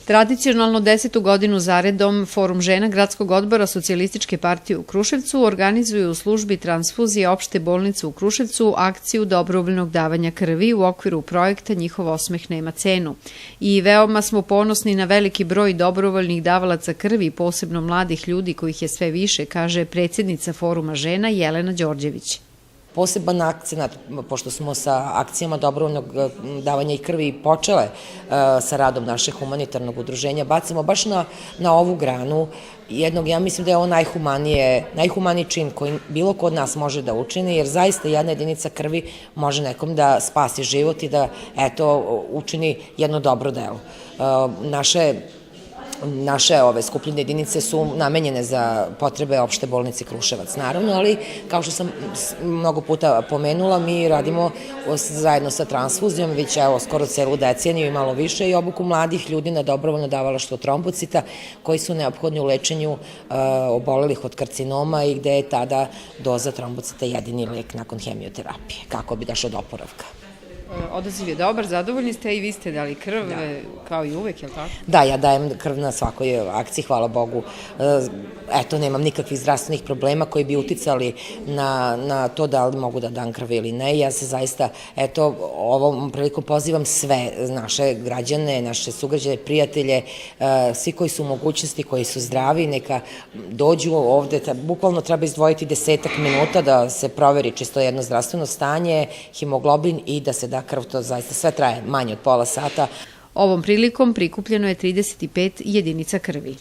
Tradicionalno 10. godinu zaredom Forum žena Gradskog odbora Socijalističke partije u Kruševcu organizuju u službi transfuzije opšte bolnice u Kruševcu akciju dobrovoljnog davanja krvi u okviru projekta Njihov osmeh nema cenu. I veoma smo ponosni na veliki broj dobrovoljnih davalaca krvi, posebno mladih ljudi kojih je sve više, kaže predsjednica Foruma žena Jelena Đorđević. Poseban akcenat, pošto smo sa akcijama dobrovoljnog davanja i krvi počele sa radom našeg humanitarnog udruženja, bacimo baš na ovu granu jednog, ja mislim da je ovo najhumaniji čin koji bilo ko od nas može da učini, jer zaista jedna jedinica krvi može nekom da spasi život i da, učini jedno dobro delo. Naše skupljene jedinice su namenjene za potrebe opšte bolnice Kruševac, naravno, ali kao što sam mnogo puta pomenula, mi radimo zajedno sa transfuzijom, već skoro celu deceniju i malo više, i obuku mladih ljudi na dobrovoljno davalaštvo trombocita koji su neophodni u lečenju obolelih od karcinoma i gde je tada doza trombocita jedini lek nakon hemioterapije, kako bi došlo do oporavka. Odaziv je dobar, zadovoljni ste i vi ste dali krv, kao i uvek, je li tako? Da, ja dajem krv na svakoj akciji, hvala Bogu. Nemam nikakvih zdravstvenih problema koji bi uticali na to da li mogu da dam krv ili ne. Ja se zaista, ovom prilikom pozivam sve naše građane, naše sugrađane, prijatelje, svi koji su u mogućnosti, koji su zdravi, neka dođu ovde, bukvalno treba izdvojiti 10 minuta da se proveri čisto jedno zdravstveno stanje, hemoglobin i da se da krv, to zaista sve traje manje od pola sata. Ovom prilikom prikupljeno je 35 jedinica krvi.